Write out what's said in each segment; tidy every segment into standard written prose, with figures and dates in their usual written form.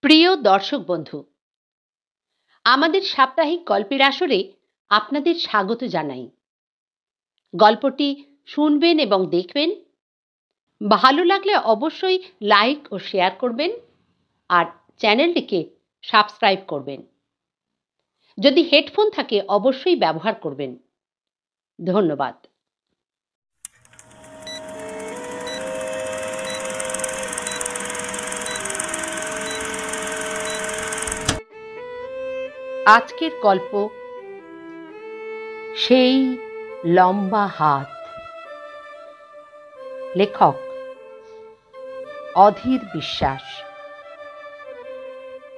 প্রিয় দর্শক বন্ধু, আমাদের সাপ্তাহিক গল্পের আসরে আপনাদের স্বাগত জানাই। গল্পটি শুনবেন এবং দেখবেন। ভালো লাগলে অবশ্যই লাইক ও শেয়ার করবেন আর চ্যানেলটিকে সাবস্ক্রাইব করবেন। যদি হেডফোন থাকে অবশ্যই ব্যবহার করবেন। ধন্যবাদ। আজকের গল্প সেই লম্বা হাত। লেখক অধীর বিশ্বাস।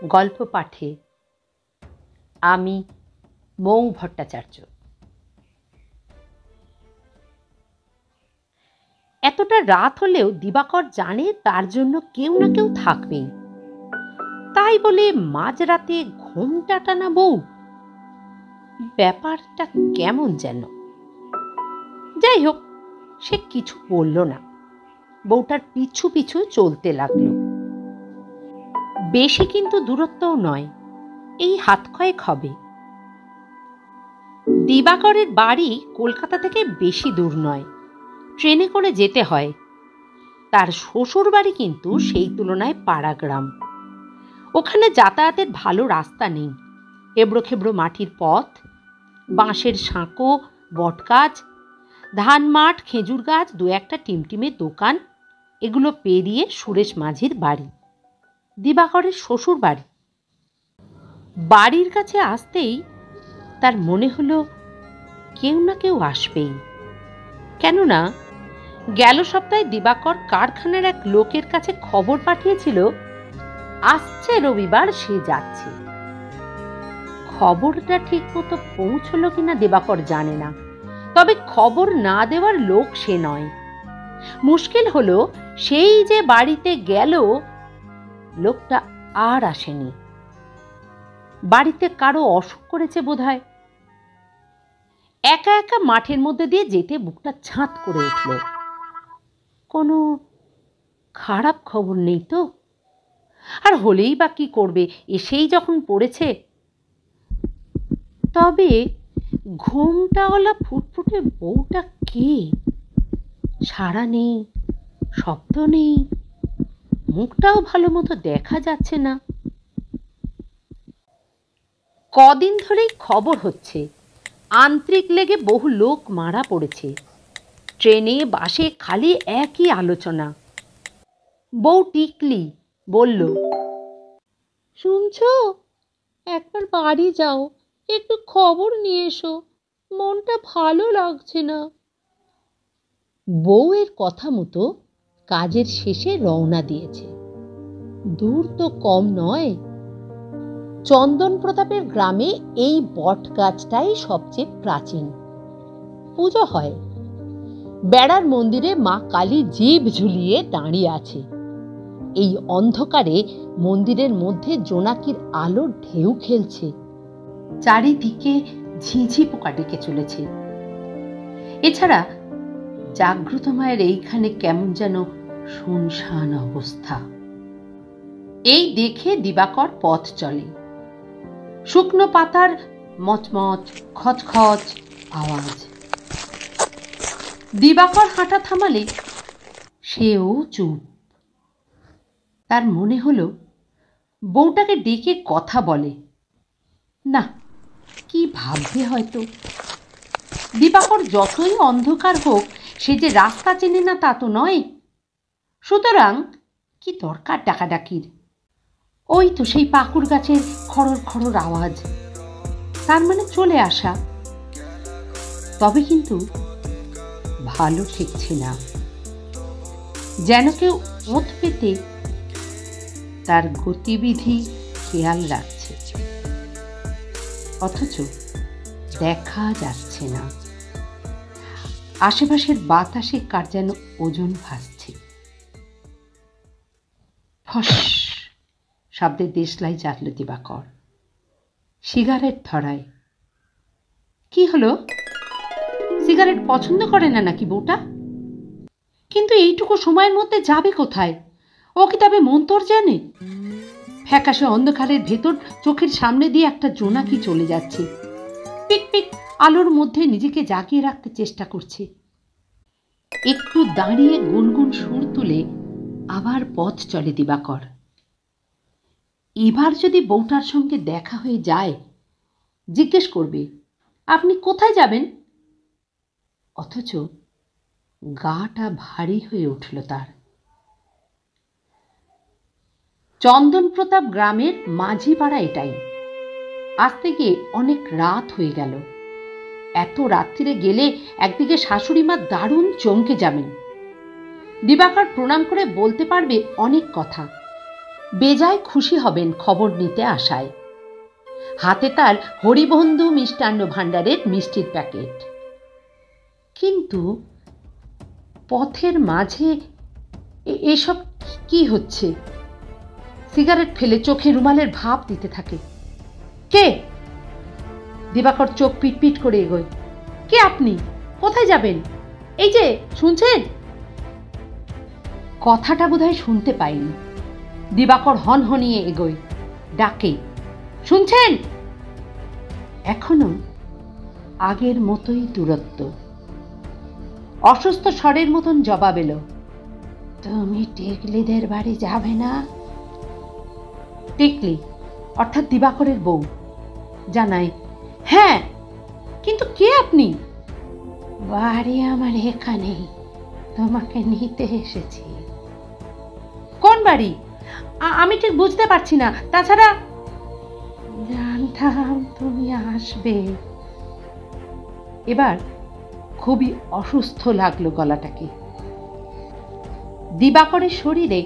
গল্প পাঠে আমি মৌ ভট্টাচার্য। এতটা রাত হলেও দিবাকর জানে তার জন্য কেউ না কেউ থাকবেই। তাই বলে মাঝরাতে ঘুমটা না বউ, ব্যাপারটা কেমন যেন। যাই হোক, সে কিছু বলল না। বউটার পিছু পিছু চলতে লাগলো। বেশি কিন্তু দূরত্বও নয়, এই হাত কয়েক হবে। দিবাকরের বাড়ি কলকাতা থেকে বেশি দূর নয়, ট্রেনে করে যেতে হয়। তার শ্বশুর বাড়ি কিন্তু সেই তুলনায় পাড়াগ্রাম। ওখানে যাতায়াতের ভালো রাস্তা নেই। এবড়ো খেবড়ো মাটির পথ, বাঁশের সাঁকো, বটগাছ, ধান মাঠ, খেজুর গাছ, দু একটা টিমটিমের দোকান, এগুলো পেরিয়ে সুরেশ মাঝির বাড়ি, দিবাকরের শ্বশুর বাড়ি। বাড়ির কাছে আসতেই তার মনে হলো কেউ না কেউ আসবেই। কেননা গেল সপ্তাহে দিবাকর কারখানার এক লোকের কাছে খবর পাঠিয়েছিল আসছে রবিবার সে যাচ্ছে। খবরটা ঠিক মতো পৌঁছলো কিনা দিবাকর জানে না, তবে খবর না দেওয়ার লোক সে নয়। মুশকিল হলো সেই যে বাড়িতে গেল লোকটা আর আসেনি। বাড়িতে কারো অসুখ করেছে বোধহয়। একা একা মাঠের মধ্যে দিয়ে যেতে বুকটা ঝাঁত করে উঠল। কোনো খারাপ খবর নেই তো? আর হলেই বা কি করবে, এসেই যখন পড়েছে। তবে ঘুমটাওয়ালা ফুটফুটে বউটা কে? সাড়া নেই, শব্দ নেই, মুখটাও ভালো মতো দেখা যাচ্ছে না। কদিন ধরেই খবর হচ্ছে আন্ত্রিক লেগে বহু লোক মারা পড়েছে। ট্রেনে বাসে খালি একই আলোচনা। বউ টিকলি বলল, শুনছো, একবার বাড়ি যাও, একটু খবর নিয়ে এসো, মনটা ভালো লাগছে না। বউয়ের কথা মতো কাজের শেষে রওনা দিয়েছে। দূর তো কম নয়। চন্দন প্রতাপের গ্রামে এই বট গাছটাই সবচেয়ে প্রাচীন। পুজো হয়। বেড়ার মন্দিরে মা কালী জিভ ঝুলিয়ে দাঁড়িয়ে আছে। এই অন্ধকারে মন্দিরের মধ্যে জোনাকির আলোর ঢেউ খেলছে। চারিদিকে ঝিঝি পোকা ডেকে চলেছে। এছাড়া জাগ্রত মায়ের এইখানে কেমন যেন শুনশান অবস্থা। এই দেখে দিবাকর পথ চলে। শুকনো পাতার মচমচ খচখচ আওয়াজ। দিবাকর হাঁটা থামালে সেও চুপ। তার মনে হলো বউটাকে ডেকে কথা বলে। না, কি ভাববে হয়তো। দিবাকর যতই অন্ধকার হোক, সে যে রাস্তা চেনে না তা তো নয়। সুতরাং কি দরকার ডাকাডাকির? ওই তো সেই পাকুড় গাছের খড়র খড়র আওয়াজ, তার মানে চলে আসা। তবে কিন্তু ভালো ঠেকছে না, যেন কেউ ওঁত পেতে তার গতিবিধি খেয়াল রাখছে, অথচ দেখা যাচ্ছে না। আশেপাশের বাতাসে কার যেন ওজন ভাসছে। ফস শব্দে দেশলাই চাটল দিবাকর। সিগারেট ধরায়। কি হলো? সিগারেট পছন্দ করে না নাকি বউটা? কিন্তু এইটুকু সময়ের মধ্যে যাবে কোথায়? ও কি তবে মন্তর জানে? ফ্যাকাশে অন্ধকারের ভেতর চোখের সামনে দিয়ে একটা জোনাকি চলে যাচ্ছে। পিক পিক আলোর মধ্যে নিজেকে জাগিয়ে রাখতে চেষ্টা করছে। একটু দাঁড়িয়ে গুনগুন সুর তুলে আবার পথ চলে দিবাকর। এবার যদি বউটার সঙ্গে দেখা হয়ে যায়, জিজ্ঞেস করবে, আপনি কোথায় যাবেন? অথচ গাটা ভারী হয়ে উঠল তার। চন্দন প্রতাপ গ্রামের মাঝি পাড়া এটাই। আজ থেকে অনেক রাত হয়ে গেল। এত রাত্রিরে গেলে একদিকে শাশুড়ি মা দারুণ চমকে যাবেন। দিবাকর প্রণাম করে বলতে পারবে অনেক কথা। বেজায় খুশি হবেন খবর নিতে আসায়। হাতে তার হরিবন্ধু মিষ্টান্ন ভাণ্ডারের মিষ্টির প্যাকেট। কিন্তু পথের মাঝে এসব কি হচ্ছে? সিগারেট ফেলে চোখে রুমালের ভাপ দিতে থাকে। কে? দিবাকর চোখ পিটপিট করে এগোয়। কে আপনি? কোথায় যাবেন? এই যে শুনছেন? কথাটা বোধহয় শুনতে পাইনি। দিবাকর হনহনিয়ে এগোয়, ডাকে, শুনছেন? এখনো আগের মতোই দূরত্ব। অসুস্থ স্বরের মতন জবাব এলো, তুমি টেকলিদের বাড়ি যাবে না? টেকলি অর্থাৎ দিবাকরের বউ জানায়, হ্যাঁ, কিন্তু কে আপনি? বাড়ি আমার এখানেই, তোমাকে নিতে এসেছি। কোন বাড়ি? আমি ঠিক বুঝতে পারছি না। তাছাড়া জানতাম তুমি আসবে। এবার খুবই অসুস্থ লাগলো গলাটাকে। দিবাকরের শরীরে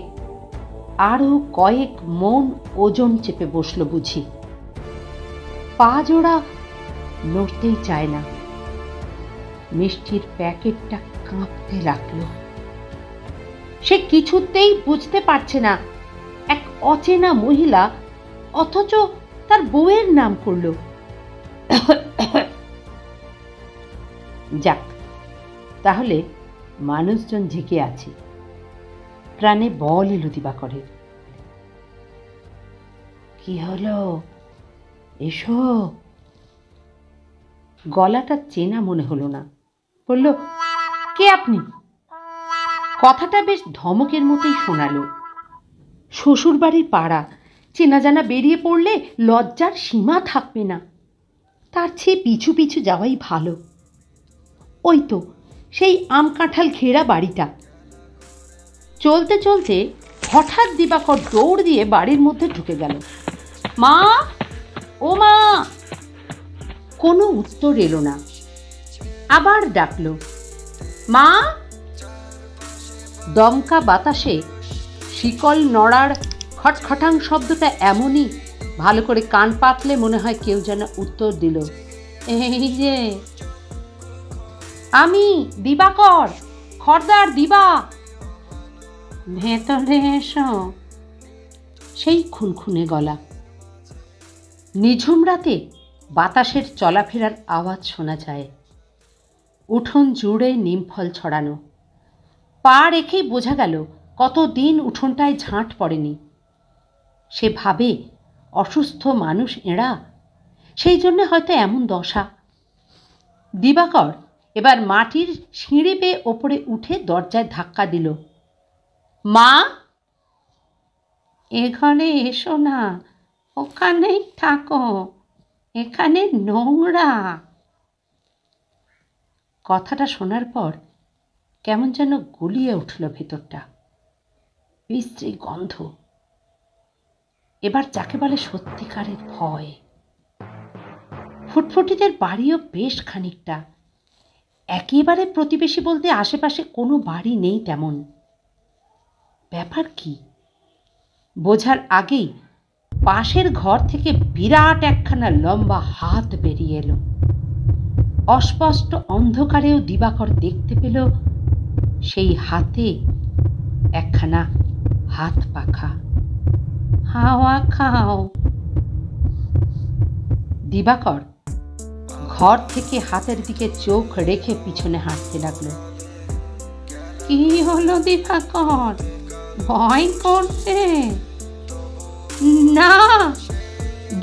আরো কয়েক মন ওজন চেপে বসলো বুঝি। পা জোড়া নড়তেই চায় না। মিষ্টির প্যাকেটটা কাঁপতে লাগলো। সে কিছুতেই বুঝতে পারছে না এক অচেনা মহিলা, অথচ তার বউয়ের নাম করল। যাক, তাহলে মানুষজন ঝেঁকে আছে। প্রাণে বল এলো দিবাকরের। কি হলো? এসো। গলাটা চেনা মনে হলো না। বলল, কে আপনি? কথাটা বেশ ধমকের মতোই শোনালো। শ্বশুর বাড়ির পাড়া, চেনা জানা বেরিয়ে পড়লে লজ্জার সীমা থাকবে না। তার চেয়ে পিছু পিছু যাওয়াই ভালো। ওই তো সেই আম কাঁঠাল ঘেরা বাড়িটা। চলতে চলতে হঠাৎ দিবাকর দৌড় দিয়ে বাড়ির মধ্যে ঢুকে গেল। মা, ও মা! কোনো উত্তর এলো না। আবার ডাকলো, মা! দমকা বাতাসে শিকল নড়ার খটখটাং শব্দটা এমনই, ভালো করে কান পাতলে মনে হয় কেউ যেন উত্তর দিল, এই যে আমি দিবাকর, খর্দার দিবা, ভেতরে এসো। সেই খুনখুনে গলা। নিঝুম রাতে বাতাসের চলাফেরার আওয়াজ শোনা যায়। উঠোন জুড়ে নিমফল ছড়ানো। পা রেখেই বোঝা গেল কতদিন উঠোনটায় ঝাঁট পড়েনি। সে ভাবে অসুস্থ মানুষ এরা, সেই জন্য হয়তো এমন দশা। দিবাকর এবার মাটির সিঁড়ি বেয়ে ওপরে উঠে দরজায় ধাক্কা দিল। মা, এ ঘরে এসো না, ওখানেই থাকো, এখানে নোংরা। কথাটা শোনার পর কেমন যেন গুলিয়ে উঠল ভেতরটা। বিশ্রী গন্ধ। এবার যাকে বলে সত্যিকারের ভয়। ফুটফুটিদের বাড়িও বেশ খানিকটা। একেবারে প্রতিবেশী বলতে আশেপাশে কোনো বাড়ি নেই তেমন। ব্যাপার কি বোঝার আগেই পাশের ঘর থেকে বিরাট একখানা লম্বা হাত বেরিয়ে এলো। অস্পষ্ট অন্ধকারেও দিবাকর দেখতে পেল সেই হাতে একখানা হাত পাখা। হাওয়া খাও। দিবাকর ঘর থেকে হাতের দিকে চোখ রেখে পিছনে হাঁটতে লাগলো। কি হলো দিবাকর, ভয় করছে? না।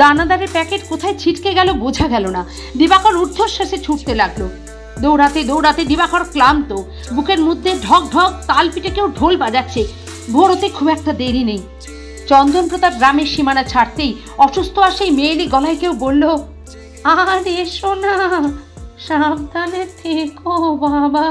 দানাদারের প্যাকেট কোথায় ছিটকে গেল বোঝা গেল না। দিবাকর ঊর্ধ্বশ্বাসে ছুটতে লাগলো। দৌড়াতে দৌড়াতে দিবাকর ক্লান্ত, বুকের মধ্যে ঢক ঢক তাল পিঠে কেউ ঢোল বাজাচ্ছে। ভোর হতে খুব একটা দেরি নেই। চন্দন প্রতাপ গ্রামের সীমানা ছাড়তেই অসুস্থ আর সেই মেয়েলি গলায় কেউ বলল, আর এসো না, সাবধানে থেকো বাবা।